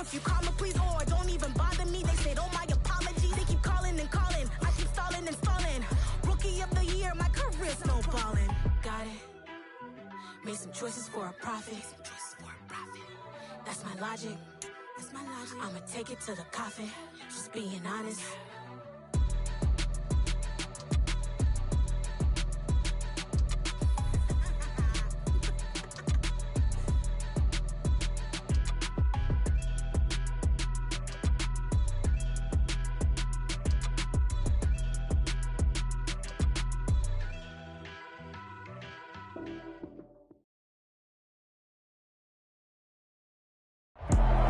If you call me, please, or don't even bother me. They said, oh, my apologies. They keep calling and calling. I keep stalling and stalling. Rookie of the year, my career snowballing. Got it. Made some choices for a profit. That's my logic. I'ma take it to the coffin. Just being honest.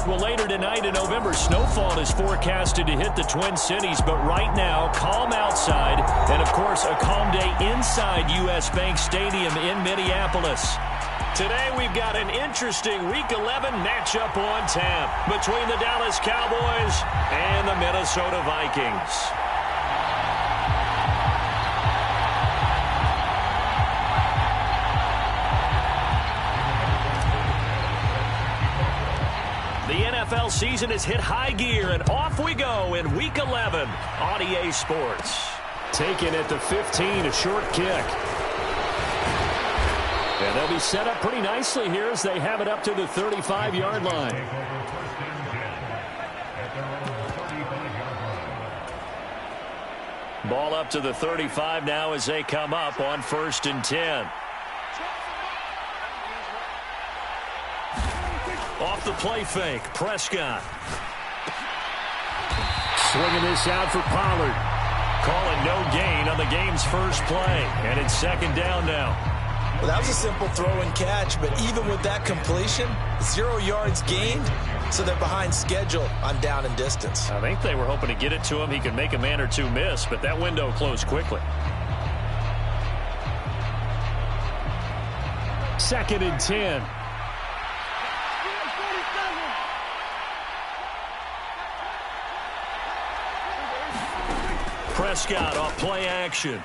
Well, later tonight in November, snowfall is forecasted to hit the Twin Cities, but right now, calm outside, and of course, a calm day inside U.S. Bank Stadium in Minneapolis. Today, we've got an interesting Week 11 matchup on tap between the Dallas Cowboys and the Minnesota Vikings. The NFL season has hit high gear, and off we go in Week 11 on EA Sports. Taken at the 15, a short kick. And they'll be set up pretty nicely here as they have it up to the 35-yard line. Ball up to the 35 now as they come up on 1st and 10. Off the play fake, Prescott. Swinging this out for Pollard. Calling no gain on the game's first play. And it's 2nd down now. Well, that was a simple throw and catch, but even with that completion, 0 yards gained, so they're behind schedule on down and distance. I think they were hoping to get it to him. He could make a man or two miss, but that window closed quickly. 2nd and 10. Prescott off play action.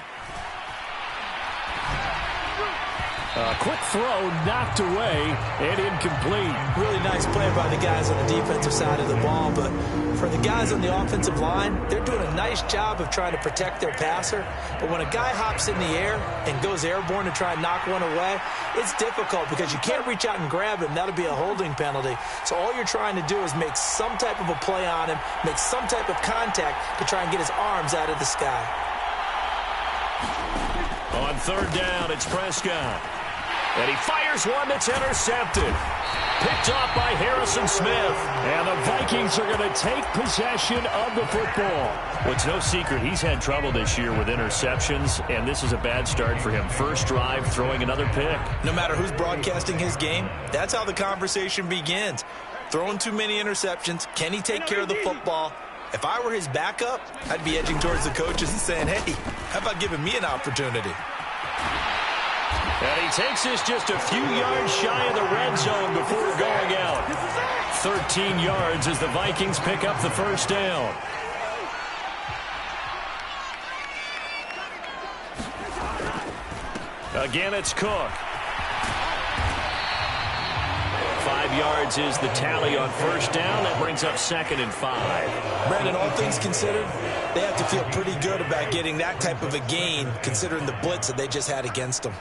A quick throw knocked away and incomplete. Really nice play by the guys on the defensive side of the ball, but for the guys on the offensive line, they're doing a nice job of trying to protect their passer. But when a guy hops in the air and goes airborne to try and knock one away, it's difficult because you can't reach out and grab him. That'll be a holding penalty. So all you're trying to do is make some type of a play on him, make some type of contact to try and get his arms out of the sky. On 3rd down, it's Prescott. And he fires one that's intercepted. Picked off by Harrison Smith. And the Vikings are going to take possession of the football. Well, it's no secret he's had trouble this year with interceptions, and this is a bad start for him. First drive, throwing another pick. No matter who's broadcasting his game, that's how the conversation begins. Throwing too many interceptions. Can he take care of the football? If I were his backup, I'd be edging towards the coaches and saying, hey, how about giving me an opportunity? And he takes this just a few yards shy of the red zone before going out. 13 yards as the Vikings pick up the 1st down. Again, it's Cook. 5 yards is the tally on 1st down. That brings up 2nd and 5. Brandon, all things considered, they have to feel pretty good about getting that type of a gain, considering the blitz that they just had against them.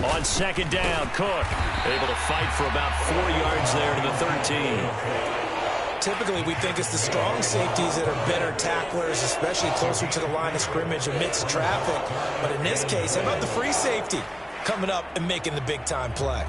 On 2nd down, Cook able to fight for about 4 yards there to the 13. Typically, we think it's the strong safeties that are better tacklers, especially closer to the line of scrimmage amidst traffic. But in this case, how about the free safety coming up and making the big-time play?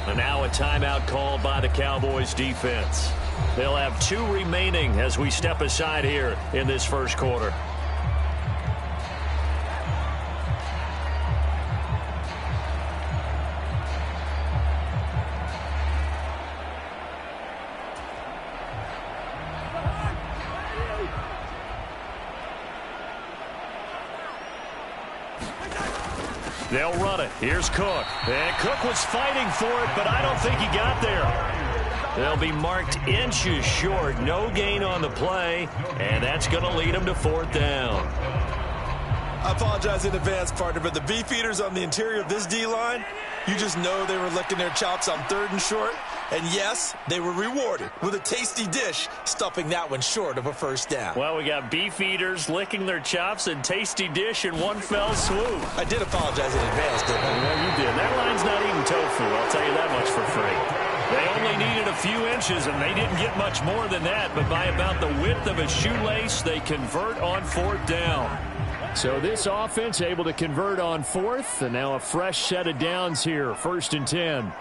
And now a timeout called by the Cowboys defense. They'll have 2 remaining as we step aside here in this 1st quarter. They'll run it. Here's Cook. And Cook was fighting for it, but I don't think he got there. They'll be marked inches short. No gain on the play, and that's going to lead them to 4th down. I apologize in advance, partner, but the beefeaters on the interior of this D-line, you just know they were licking their chops on 3rd and short. And yes, they were rewarded with a tasty dish, stuffing that one short of a first down. Well, we got beefeaters licking their chops and tasty dish in one fell swoop. I did apologize in advance, didn't I? Well, you did. That line's not eating tofu, I'll tell you that much for free. They only needed a few inches, and they didn't get much more than that. But by about the width of a shoelace, they convert on 4th down. So this offense able to convert on 4th, and now a fresh set of downs here, 1st and 10.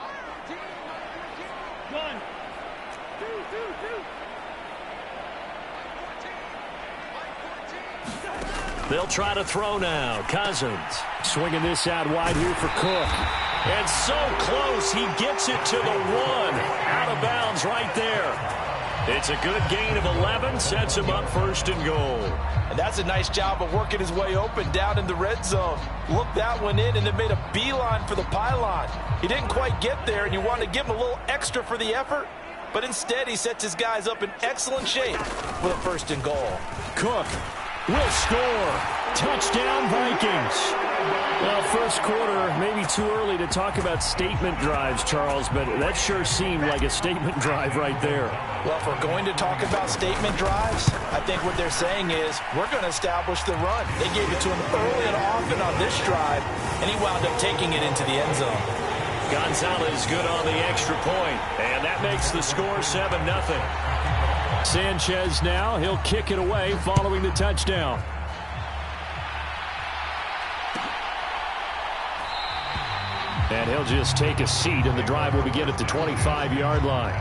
They'll try to throw now. Cousins swinging this out wide here for Cook. And so close, he gets it to the 1. Out of bounds right there. It's a good gain of 11, sets him up 1st and goal. And that's a nice job of working his way open down in the red zone. Looked that one in and then made a beeline for the pylon. He didn't quite get there, and you wanted to give him a little extra for the effort. But instead, he sets his guys up in excellent shape for the 1st and goal. Cook will score. Touchdown, Vikings. Well, first quarter, maybe too early to talk about statement drives, Charles, but that sure seemed like a statement drive right there. Well, if we're going to talk about statement drives, I think what they're saying is we're going to establish the run. They gave it to him early and often on this drive, and he wound up taking it into the end zone. Gonzalez good on the extra point, and that makes the score 7-0. Sanchez now, he'll kick it away following the touchdown. And he'll just take a seat, and the drive will begin at the 25-yard line.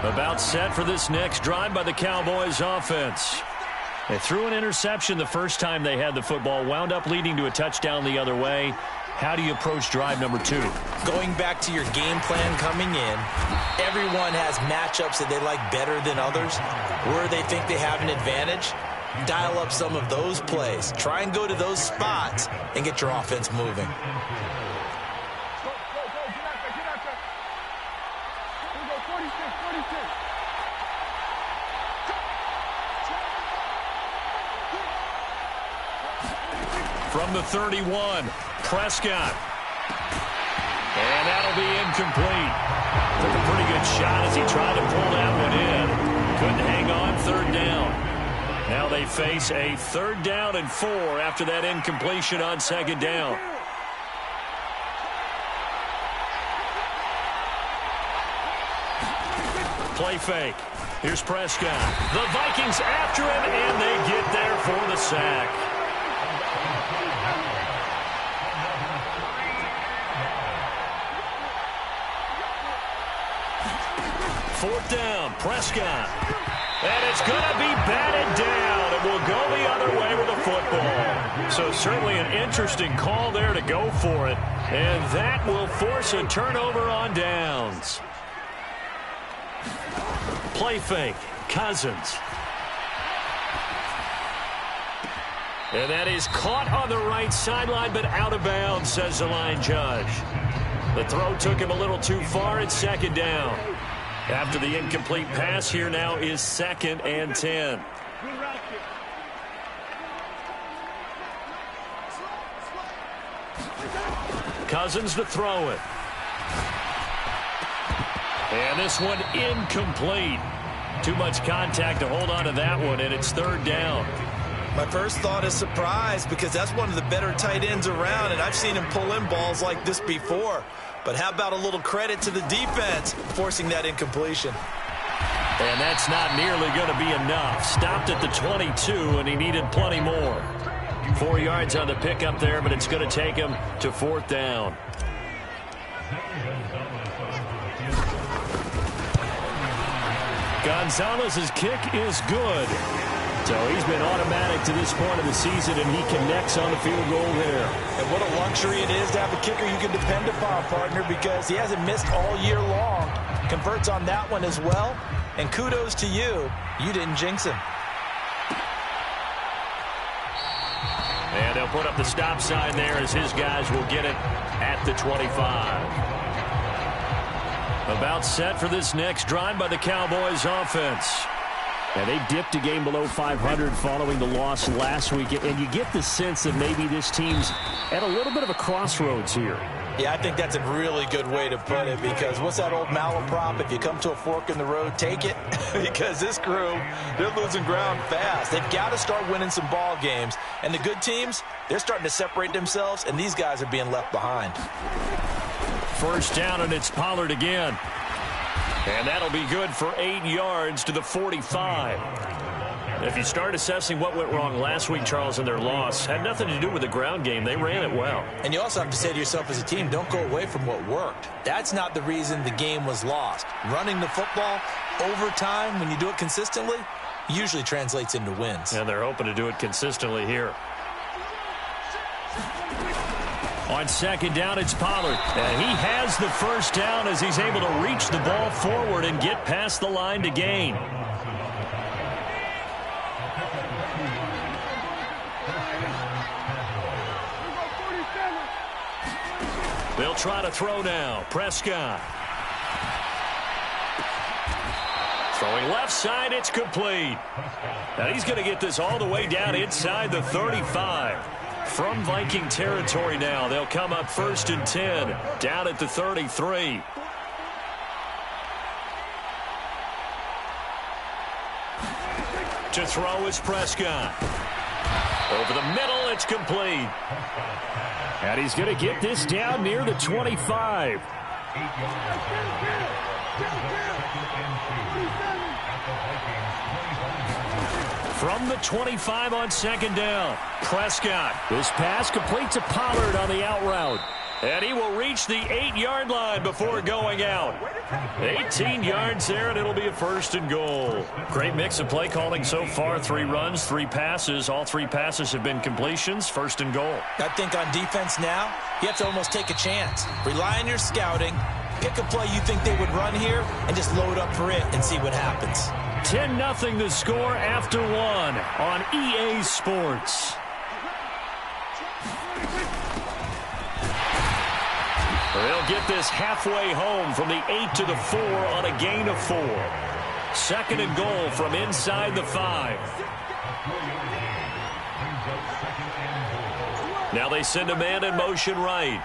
About set for this next drive by the Cowboys offense. They threw an interception the first time they had the football, wound up leading to a touchdown the other way. How do you approach drive number 2? Going back to your game plan coming in, everyone has matchups that they like better than others. Where they think they have an advantage, dial up some of those plays. Try and go to those spots and get your offense moving. From the 31, Prescott. And that'll be incomplete. Took a pretty good shot as he tried to pull that one in. Couldn't hang on, 3rd down. Now they face a 3rd down and 4 after that incompletion on 2nd down. Play fake. Here's Prescott. The Vikings after him, and they get there for the sack. Fourth down, Prescott. And it's going to be batted down. It will go the other way with the football. So certainly an interesting call there to go for it. And that will force a turnover on downs. Play fake, Cousins. And that is caught on the right sideline, but out of bounds, says the line judge. The throw took him a little too far. It's 2nd down. After the incomplete pass, here now is 2nd and 10. Cousins to throw it. And this one incomplete. Too much contact to hold on to that one, and it's 3rd down. My first thought is surprise, because that's one of the better tight ends around, and I've seen him pull in balls like this before. But how about a little credit to the defense forcing that incompletion? And that's not nearly going to be enough. Stopped at the 22, and he needed plenty more. 4 yards on the pickup there, but it's going to take him to 4th down. Gonzalez's kick is good. So he's been automatic to this point of the season, and he connects on the field goal there. And what a luxury it is to have a kicker you can depend upon, partner, because he hasn't missed all year long. Converts on that one as well. And kudos to you. You didn't jinx him. And they'll put up the stop sign there as his guys will get it at the 25. About set for this next drive by the Cowboys offense. Yeah, they dipped a game below 500 following the loss last week, and you get the sense that maybe this team's at a little bit of a crossroads here. Yeah, I think that's a really good way to put it, because what's that old malaprop? If you come to a fork in the road, take it. Because this crew, they're losing ground fast. They've got to start winning some ball games. And the good teams, they're starting to separate themselves, and these guys are being left behind. First down, and it's Pollard again. And that'll be good for 8 yards to the 45. If you start assessing what went wrong last week, Charles, in their loss, had nothing to do with the ground game. They ran it well. And you also have to say to yourself as a team, don't go away from what worked. That's not the reason the game was lost. Running the football over time, when you do it consistently, usually translates into wins. And they're hoping to do it consistently here. On second down, it's Pollard. And he has the first down as he's able to reach the ball forward and get past the line to gain. They'll try to throw now. Prescott. Throwing left side, it's complete. Now he's going to get this all the way down inside the 35. From Viking territory now, they'll come up 1st and 10, down at the 33. To throw is Prescott. Over the middle, it's complete. And he's going to get this down near the 25. From the 25 on second down, Prescott. This pass complete to Pollard on the out route. And he will reach the 8-yard line before going out. 18 yards there, and it'll be a 1st and goal. Great mix of play calling so far. 3 runs, 3 passes. All 3 passes have been completions. 1st and goal. I think on defense now, you have to almost take a chance. Rely on your scouting. Pick a play you think they would run here and just load up for it and see what happens. 10-0 the score after 1 on EA Sports. They'll get this halfway home from the 8 to the 4 on a gain of 4. 2nd and goal from inside the 5. Now they send a man in motion right.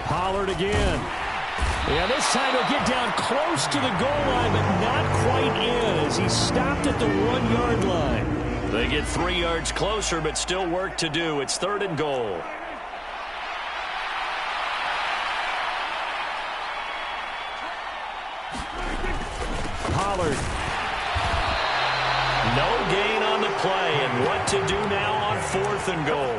Pollard again. Yeah, this time he'll get down close to the goal line, but not quite in as he stopped at the 1-yard line. They get 3 yards closer, but still work to do. It's 3rd and goal. Pollard. No gain on the play, and what to do now on 4th and goal.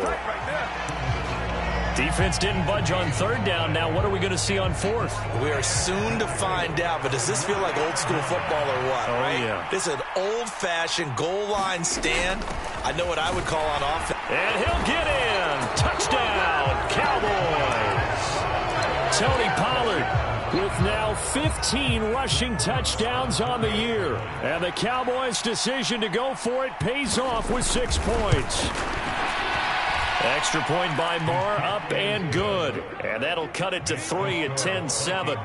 Defense didn't budge on 3rd down. Now what are we going to see on 4th? We are soon to find out, but does this feel like old school football or what? Oh, right? Yeah. This is an old-fashioned goal line stand. I know what I would call on offense. And he'll get in. Touchdown, Cowboys. Tony Pollard with now 15 rushing touchdowns on the year. And the Cowboys' decision to go for it pays off with 6 points. Extra point by Marr, up and good. And that'll cut it to 3 at 10-7.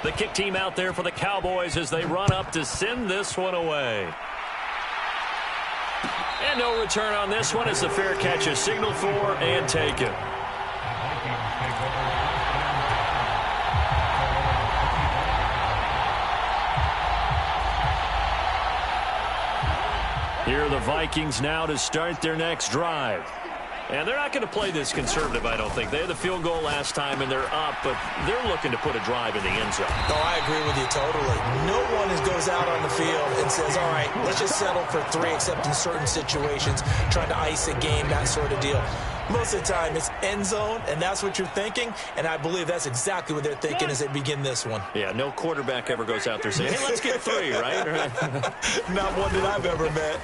The kick team out there for the Cowboys as they run up to send this one away. And no return on this one as the fair catch is signaled for and taken. Here are the Vikings now to start their next drive. And they're not going to play this conservative, I don't think. They had the field goal last time, and they're up, but they're looking to put a drive in the end zone. Oh, I agree with you totally. No one goes out on the field and says, all right, let's just settle for 3, except in certain situations, trying to ice a game, that sort of deal. Most of the time, it's end zone, and that's what you're thinking, and I believe that's exactly what they're thinking as they begin this one. Yeah, no quarterback ever goes out there saying, hey, let's get 3, right? Not one that I've ever met.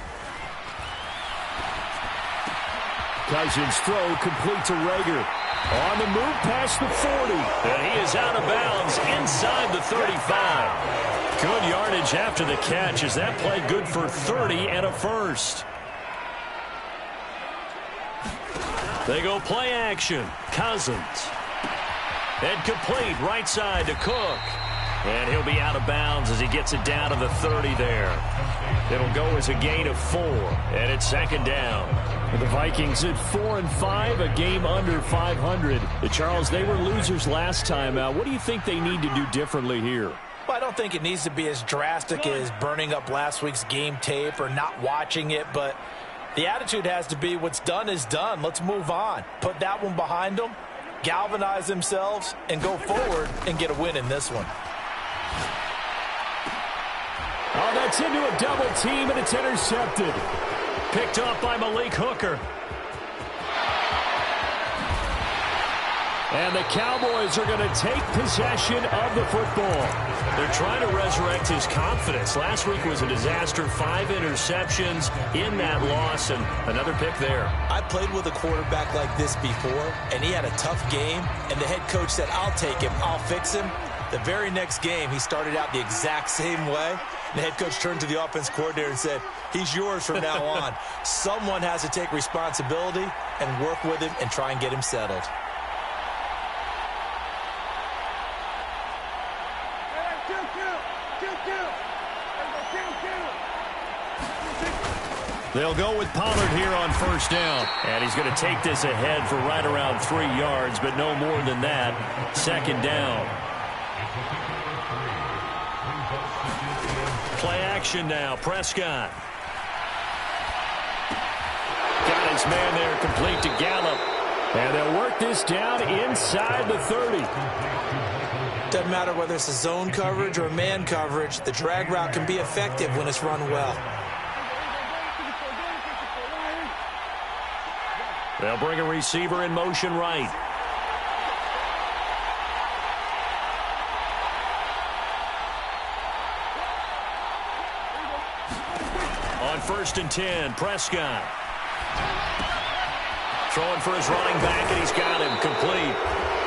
Cousins' throw complete to Rager. On the move past the 40. And he is out of bounds inside the 35. Good yardage after the catch. Is that play good for 30 and a first? They go play action. Cousins. And complete right side to Cook. And he'll be out of bounds as he gets it down to the 30 there. It'll go as a gain of 4. And it's second down. The Vikings at 4-5, a game under 500. Charles, they were losers last time out. What do you think they need to do differently here? Well, I don't think it needs to be as drastic as burning up last week's game tape or not watching it, but the attitude has to be what's done is done. Let's move on. Put that one behind them, galvanize themselves, and go forward and get a win in this one. Oh, that's into a double team, and it's intercepted. Picked off by Malik Hooker. And the Cowboys are going to take possession of the football. They're trying to resurrect his confidence. Last week was a disaster. 5 interceptions in that loss, and another pick there. I played with a quarterback like this before, and he had a tough game, and the head coach said, I'll take him, I'll fix him. The very next game, he started out the exact same way. The head coach turned to the offense coordinator and said, he's yours from now on. Someone has to take responsibility and work with him and try and get him settled. They'll go with Pollard here on first down. And he's going to take this ahead for right around 3 yards, but no more than that. Second down. Play action now. Prescott. Got his man there, complete to Gallup. And they'll work this down inside the 30. Doesn't matter whether it's a zone coverage or man coverage, the drag route can be effective when it's run well. They'll bring a receiver in motion right. On 1st and 10, Prescott. Throwing for his running back, and he's got him complete.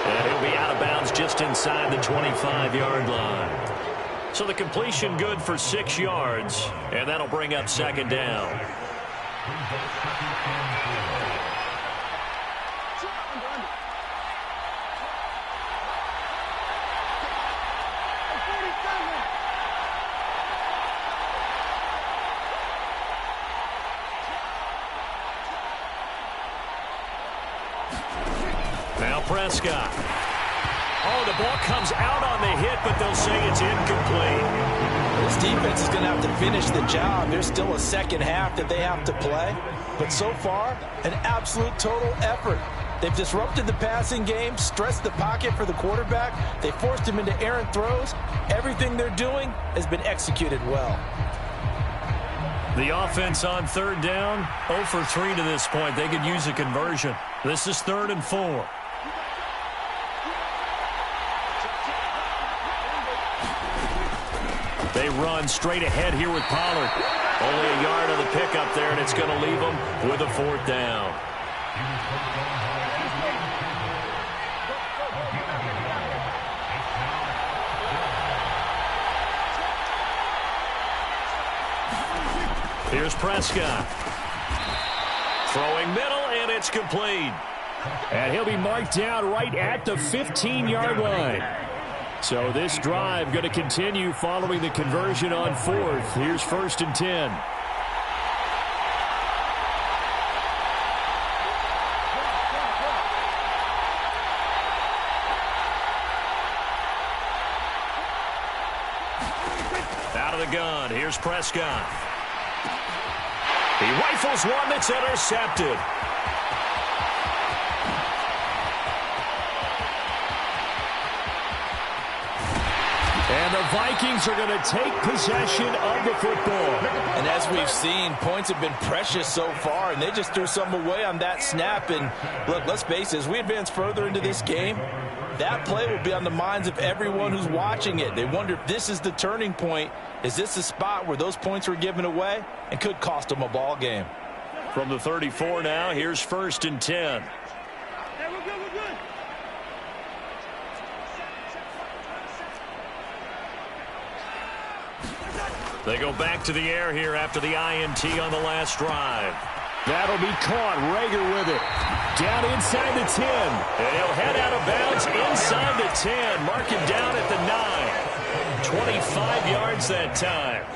And he'll be out of bounds just inside the 25-yard line. So the completion good for 6 yards, and that'll bring up second down. Now Prescott. Oh, the ball comes out on the hit, but they'll say it's incomplete. This defense is going to have to finish the job. There's still a second half that they have to play. But so far, an absolute total effort. They've disrupted the passing game, stressed the pocket for the quarterback. They forced him into errant throws. Everything they're doing has been executed well. The offense on 3rd down, 0 for 3 to this point. They could use a conversion. This is 3rd and 4. They run straight ahead here with Pollard. Only a yard on the pickup there, and it's going to leave them with a 4th down. Here's Prescott. Throwing middle, and it's complete. And he'll be marked down right at the 15-yard line. So this drive going to continue following the conversion on 4th. Here's 1st and 10. Out of the gun. Here's Prescott. He rifles one that's intercepted. And the Vikings are going to take possession of the football. And as we've seen, points have been precious so far, and they just threw some away on that snap. And look, let's face it, as we advance further into this game, that play will be on the minds of everyone who's watching it. They wonder if this is the turning point. Is this the spot where those points were given away and could cost them a ball game? From the 34 now, here's 1st and 10. They go back to the air here after the INT on the last drive. That'll be caught. Rager with it. Down inside the 10. And he'll head out of bounds inside the 10. Mark him down at the 9. 25 yards that time.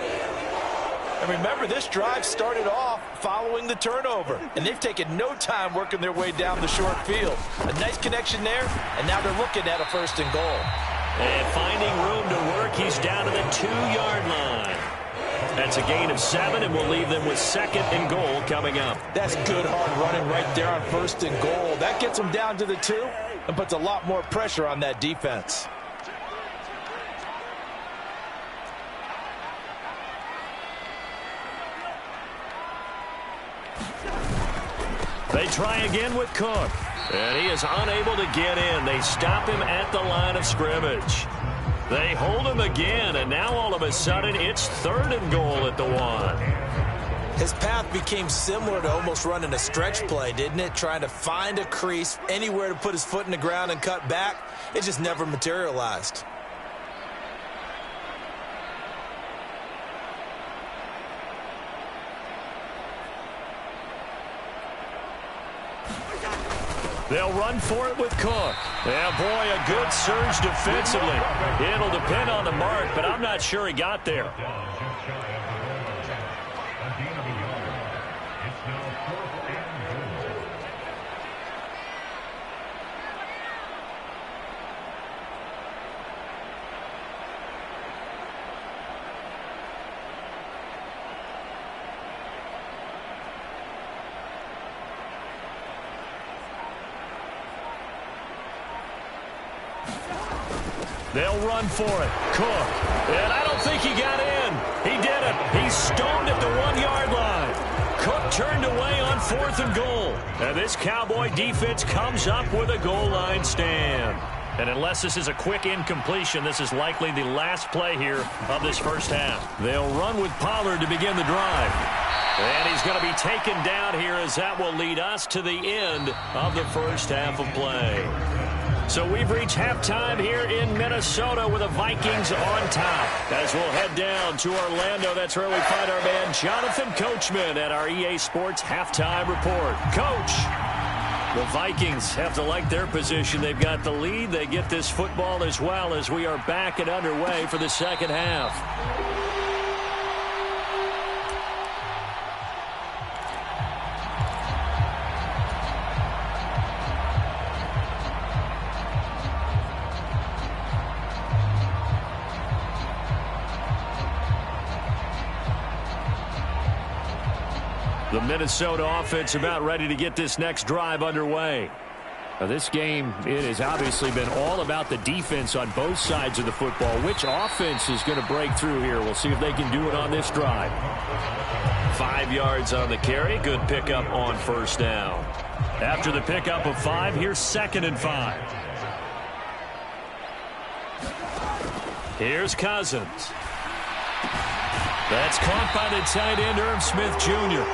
And remember, this drive started off following the turnover. And they've taken no time working their way down the short field. A nice connection there, and now they're looking at a 1st and goal. And finding room to work, he's down to the 2-yard line. That's a gain of 7, and we'll leave them with 2nd and goal coming up. That's good hard running right there on 1st and goal. That gets them down to the 2 and puts a lot more pressure on that defense. They try again with Cook. And he is unable to get in. They stop him at the line of scrimmage. They hold him again, and now all of a sudden it's 3rd and goal at the 1. His path became similar to almost running a stretch play, didn't it? Trying to find a crease, anywhere to put his foot in the ground and cut back. It just never materialized. They'll run for it with Cook. Yeah, boy, a good surge defensively. It'll depend on the mark, but I'm not sure he got there. They'll run for it. Cook. And I don't think he got in. He did it. He's stoned at the 1-yard line. Cook turned away on 4th and goal. And this Cowboy defense comes up with a goal line stand. And unless this is a quick incompletion, this is likely the last play here of this first half. They'll run with Pollard to begin the drive. And he's going to be taken down here as that will lead us to the end of the first half of play. So we've reached halftime here in Minnesota with the Vikings on top. As we'll head down to Orlando, that's where we find our man Jonathan Coachman at our EA Sports Halftime Report. Coach, the Vikings have to like their position. They've got the lead. They get this football as well as we are back and underway for the second half. The Minnesota offense about ready to get this next drive underway. Now, this game, it has obviously been all about the defense on both sides of the football. Which offense is going to break through here? We'll see if they can do it on this drive. 5 yards on the carry. Good pickup on 1st down. After the pickup of 5, here's 2nd and 5. Here's Cousins. That's caught by the tight end, Irv Smith Jr.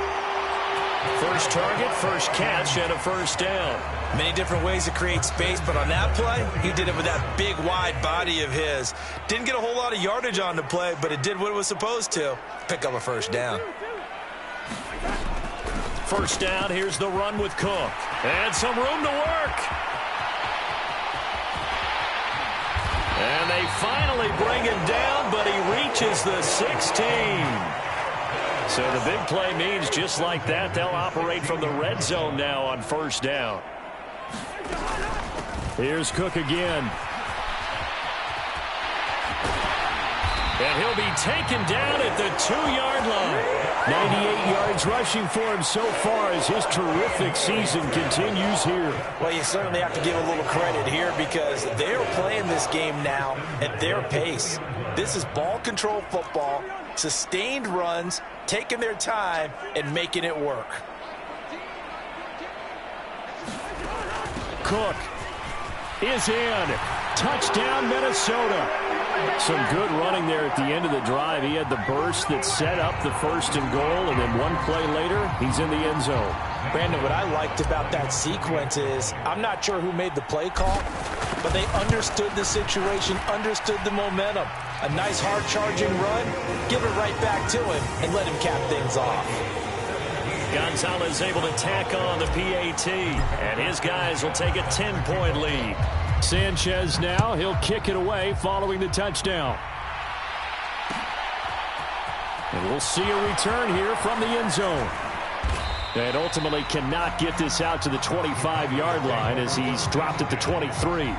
First target, first catch, and a 1st down. Many different ways to create space, but on that play, he did it with that big, wide body of his. Didn't get a whole lot of yardage on the play, but it did what it was supposed to. Pick up a 1st down. 1st down, here's the run with Cook. And some room to work. And they finally bring him down, but he reaches the 16. So the big play means just like that, they'll operate from the red zone now on 1st down. Here's Cook again. And he'll be taken down at the 2-yard line. 98 yards rushing for him so far as his terrific season continues here. Well, you certainly have to give a little credit here because they're playing this game now at their pace. This is ball control football, sustained runs, taking their time, and making it work. Cook is in. Touchdown, Minnesota. Some good running there at the end of the drive. He had the burst that set up the 1st and goal, and then one play later, he's in the end zone. Brandon, what I liked about that sequence is I'm not sure who made the play call, but they understood the situation, understood the momentum. A nice hard-charging run, give it right back to him, and let him cap things off. Gonzalez able to tack on the PAT, and his guys will take a 10-point lead. Sanchez now, he'll kick it away following the touchdown. And we'll see a return here from the end zone. And ultimately cannot get this out to the 25-yard line as he's dropped at the 23.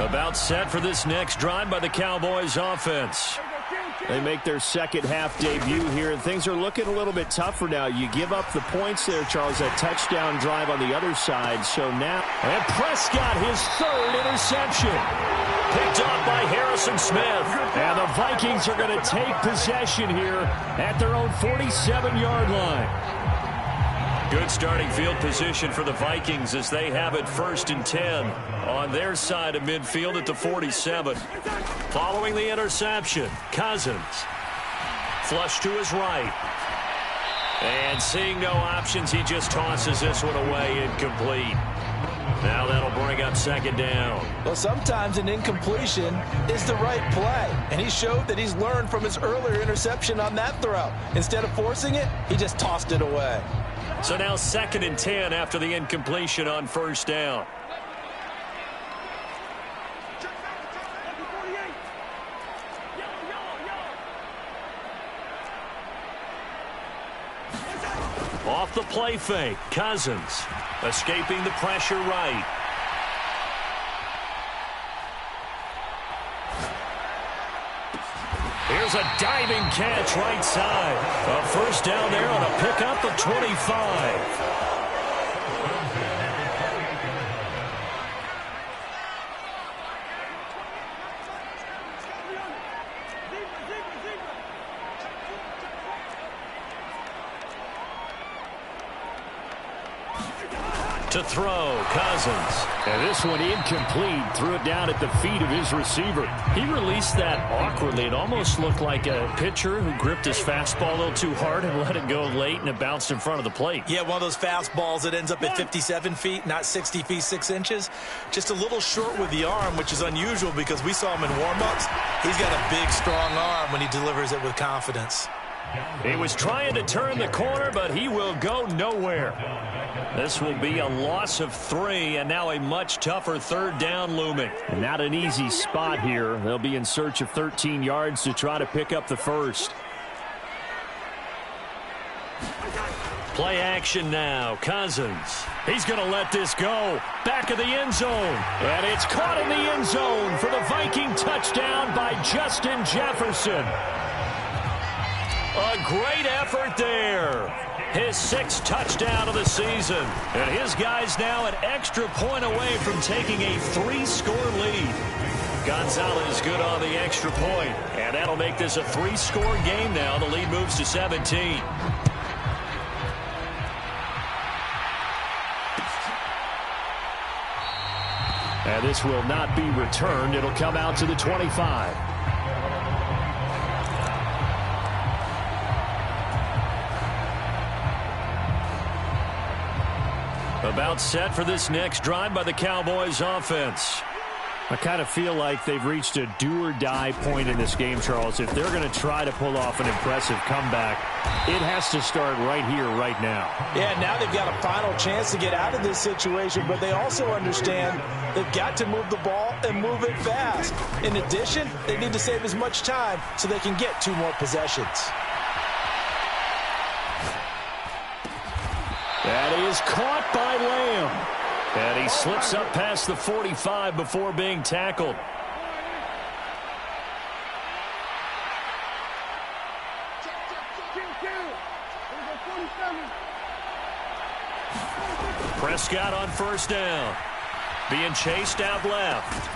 About set for this next drive by the Cowboys offense. They make their second half debut here, and things are looking a little bit tougher now. You give up the points there, Charles, that touchdown drive on the other side. So now, and Prescott, his 3rd interception. Picked up by Harrison Smith. And the Vikings are going to take possession here at their own 47-yard line. Good starting field position for the Vikings as they have it 1st and 10 on their side of midfield at the 47. Following the interception, Cousins. Flush to his right. And seeing no options, he just tosses this one away, incomplete. Now that'll bring up 2nd down. Well, sometimes an incompletion is the right play. And he showed that he's learned from his earlier interception on that throw. Instead of forcing it, he just tossed it away. So now 2nd and 10 after the incompletion on 1st down. Off the play fake, Cousins escaping the pressure right. Here's a diving catch right side. A 1st down there on a pickup of 25. To throw, Cousins. And this one incomplete. Threw it down at the feet of his receiver. He released that awkwardly. It almost looked like a pitcher who gripped his fastball a little too hard and let it go late, and it bounced in front of the plate. Yeah, one of those fastballs that ends up at 57 feet, not 60 feet, 6 inches. Just a little short with the arm, which is unusual because we saw him in warm-ups. He's got a big, strong arm when he delivers it with confidence. He was trying to turn the corner, but he will go nowhere. This will be a loss of 3, and now a much tougher 3rd down looming. And not an easy spot here. They'll be in search of 13 yards to try to pick up the 1st. Play action now. Cousins. He's going to let this go. Back of the end zone. And it's caught in the end zone for the Viking touchdown by Justin Jefferson. A great effort there. His 6th touchdown of the season. And his guys now an extra point away from taking a 3-score lead. Gonzalez good on the extra point. And that'll make this a 3-score game now. The lead moves to 17. And this will not be returned. It'll come out to the 25. About set for this next drive by the Cowboys offense. I kind of feel like they've reached a do-or-die point in this game, Charles. If they're going to try to pull off an impressive comeback, it has to start right here, right now. Yeah, now they've got a final chance to get out of this situation, but they also understand they've got to move the ball and move it fast. In addition, they need to save as much time so they can get 2 more possessions. That is caught by Lamb. And he slips up past the 45 before being tackled. Prescott on first down. Being chased out left.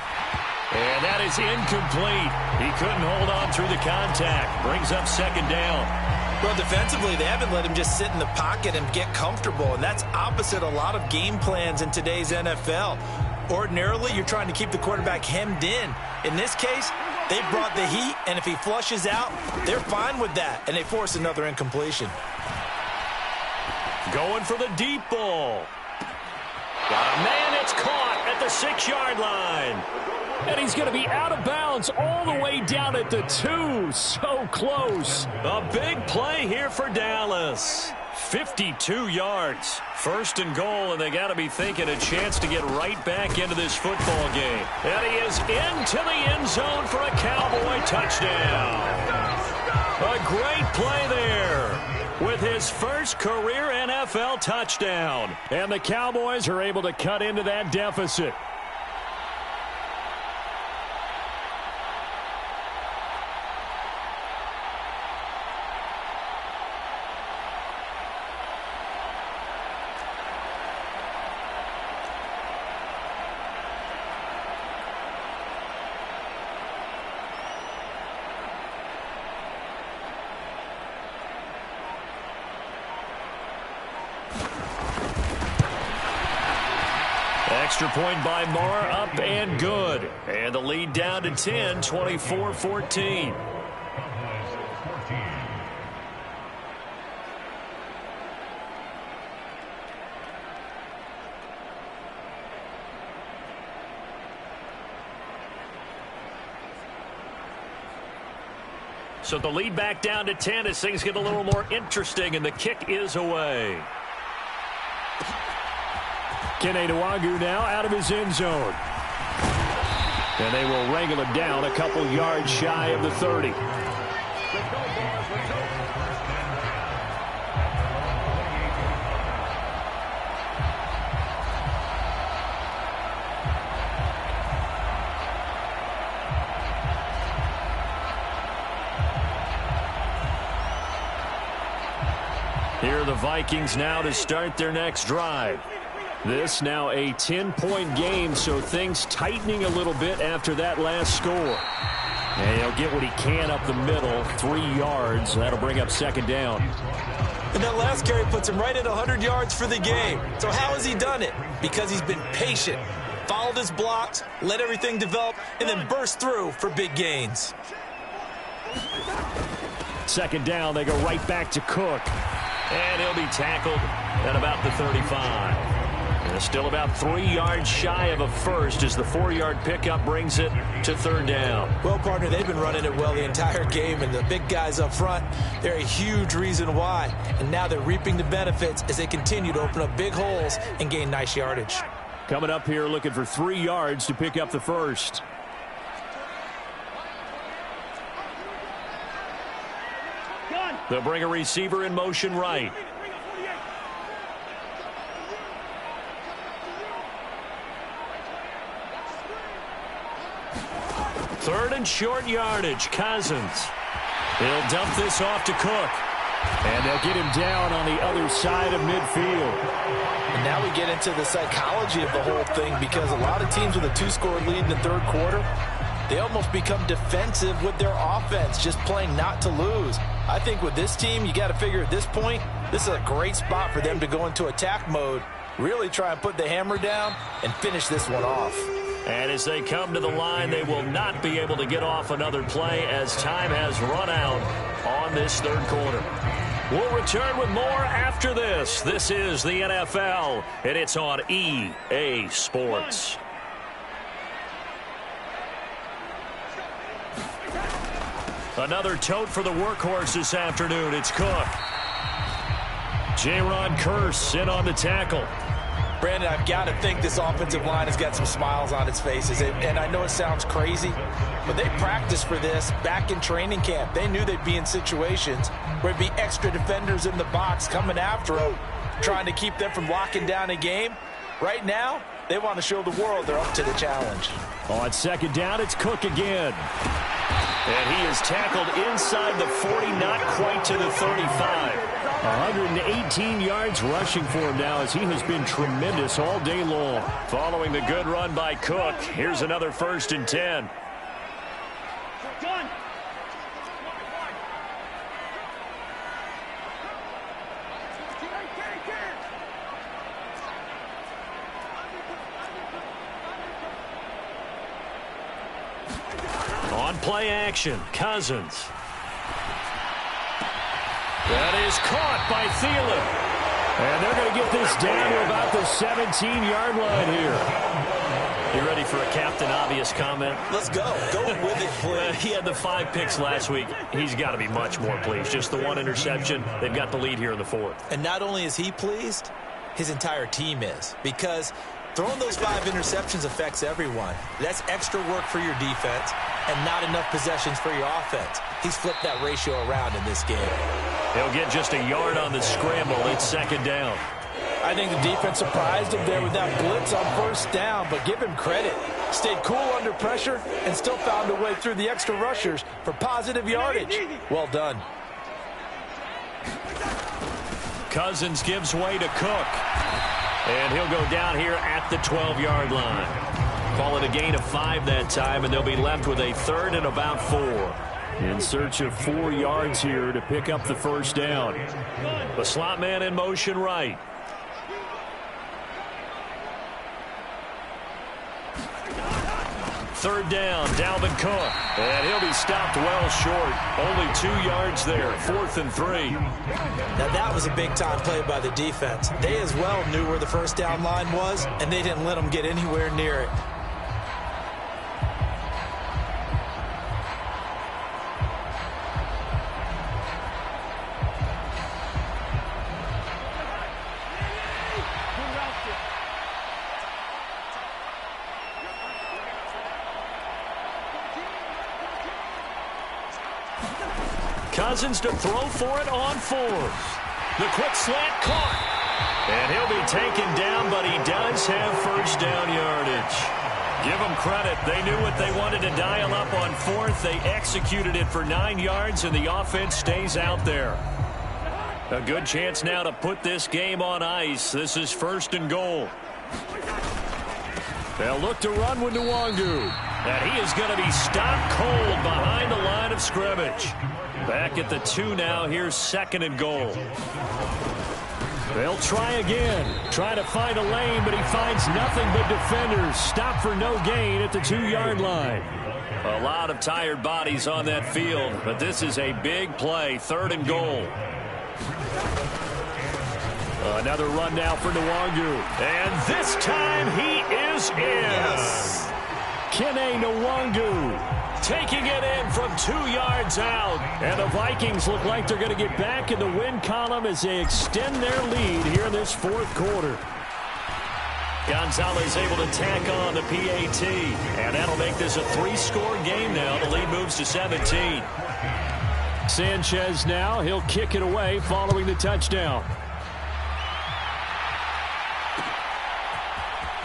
And that is incomplete. He couldn't hold on through the contact. Brings up second down. Well, defensively, they haven't let him just sit in the pocket and get comfortable, and that's opposite a lot of game plans in today's NFL. Ordinarily, you're trying to keep the quarterback hemmed in. In this case, they brought the heat, and if he flushes out, they're fine with that, and they force another incompletion. Going for the deep ball. Man, it's caught at the 6-yard line. And he's going to be out of bounds all the way down at the 2. So close. A big play here for Dallas. 52 yards. First and goal, and they got to be thinking a chance to get right back into this football game. And he is into the end zone for a Cowboy touchdown. A great play there with his first career NFL touchdown. And the Cowboys are able to cut into that deficit. Extra point by Marr, up and good. And the lead down to 10, 24-14. So the lead back down to 10 as things get a little more interesting, and the kick is away. Kene Nwangwu now out of his end zone. And they will wrangle him down a couple yards shy of the 30. Here are the Vikings now to start their next drive. This now a 10-point game, so things tightening a little bit after that last score. And he'll get what he can up the middle, 3 yards. That'll bring up second down. And that last carry puts him right at 100 yards for the game. So how has he done it? Because he's been patient, followed his blocks, let everything develop, and then burst through for big gains. Second down, they go right back to Cook. And he'll be tackled at about the 35. And still about 3 yards shy of a first as the 4-yard pickup brings it to third down. Well, partner, they've been running it well the entire game, and the big guys up front, they're a huge reason why. And now they're reaping the benefits as they continue to open up big holes and gain nice yardage. Coming up here looking for 3 yards to pick up the first. They'll bring a receiver in motion right. Third and short yardage. Cousins. He'll dump this off to Cook. And they'll get him down on the other side of midfield. And now we get into the psychology of the whole thing, because a lot of teams with a 2-score lead in the third quarter, they almost become defensive with their offense, just playing not to lose. I think with this team, you got to figure at this point, this is a great spot for them to go into attack mode, really try and put the hammer down and finish this one off. And as they come to the line, they will not be able to get off another play as time has run out on this third quarter. We'll return with more after this. This is the NFL, and it's on EA Sports. Another tote for the workhorse this afternoon. It's Cook. Jaron Kearse in on the tackle. Brandon, I've got to think this offensive line has got some smiles on its faces. And I know it sounds crazy, but they practiced for this back in training camp. They knew they'd be in situations where it'd be extra defenders in the box coming after them. trying to keep them from locking down a game. Right now, they want to show the world they're up to the challenge. On second down, it's Cook again. And he is tackled inside the 40, not quite to the 35. 118 yards rushing for him now as he has been tremendous all day long. Following the good run by Cook, here's another 1st and 10. On play action, Cousins. That is caught by Thielen. And they're going to get this down to about the 17-yard line here. You ready for a Captain Obvious comment? Let's go. Go with it, please. He had the 5 picks last week. He's got to be much more pleased. Just the 1 interception. They've got the lead here in the 4th. And not only is he pleased, his entire team is. Because throwing those 5 interceptions affects everyone. That's extra work for your defense and not enough possessions for your offense. He's flipped that ratio around in this game. He'll get just a yard on the scramble. It's second down. I think the defense surprised him there with that blitz on 1st down, but give him credit. Stayed cool under pressure and still found a way through the extra rushers for positive yardage. Well done. Cousins gives way to Cook. And he'll go down here at the 12-yard line. Call it a gain of 5 that time, and they'll be left with a 3rd and about 4. In search of 4 yards here to pick up the 1st down. The slot man in motion right. Third down, Dalvin Cook. And he'll be stopped well short. Only 2 yards there. 4th and 3. Now that was a big-time play by the defense. They as well knew where the 1st down line was, and they didn't let them get anywhere near it. Cousins to throw for it on 4th. The quick slant caught. And he'll be taken down, but he does have 1st down yardage. Give them credit. They knew what they wanted to dial up on 4th. They executed it for 9 yards, and the offense stays out there. A good chance now to put this game on ice. This is 1st and goal. They'll look to run with Nwangu. And he is going to be stopped cold behind the line of scrimmage. Back at the 2 now. Here's 2nd and goal. They'll try again. Trying to find a lane, but he finds nothing but defenders. Stop for no gain at the 2-yard line. A lot of tired bodies on that field, but this is a big play. 3rd and goal. Another run now for Nwangu. And this time he is in. Yes. Kene Nwangu taking it in from 2 yards out. And the Vikings look like they're going to get back in the win column as they extend their lead here in this 4th quarter. Gonzalez able to tack on the PAT. And that'll make this a 3-score game now. The lead moves to 17. Sanchez now. He'll kick it away following the touchdown.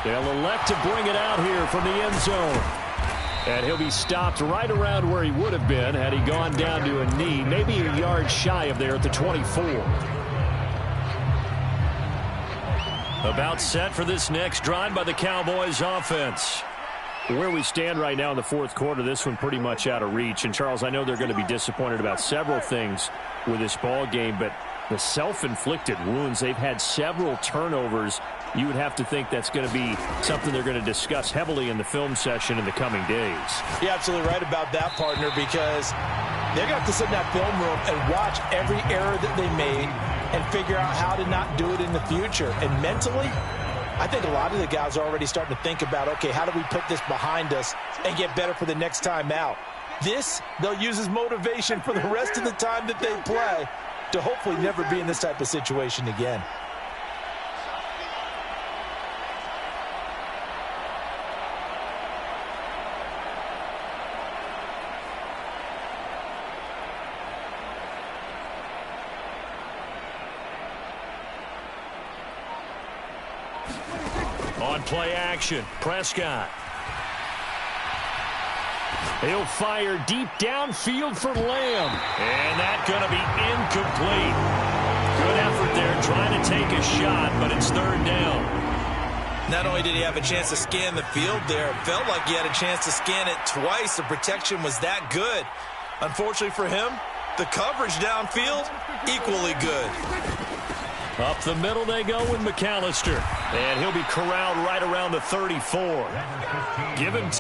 They'll elect to bring it out here from the end zone. And he'll be stopped right around where he would have been had he gone down to a knee, maybe a yard shy of there at the 24. About set for this next drive by the Cowboys offense. Where we stand right now in the 4th quarter, this one pretty much out of reach. And, Charles, I know they're going to be disappointed about several things with this ball game, but the self-inflicted wounds, they've had several turnovers. You would have to think that's going to be something they're going to discuss heavily in the film session in the coming days. You're absolutely right about that, partner, because they're going to have to sit in that film room and watch every error that they made and figure out how to not do it in the future. And mentally, I think a lot of the guys are already starting to think about, okay, how do we put this behind us and get better for the next time out? This, they'll use as motivation for the rest of the time that they play to hopefully never be in this type of situation again. On play action, Prescott. He'll fire deep downfield for Lamb. And that's going to be incomplete. Good effort there trying to take a shot, but it's third down. Not only did he have a chance to scan the field there, it felt like he had a chance to scan it twice. The protection was that good. Unfortunately for him, the coverage downfield, equally good. Up the middle they go with McAllister. And he'll be corralled right around the 34. Give him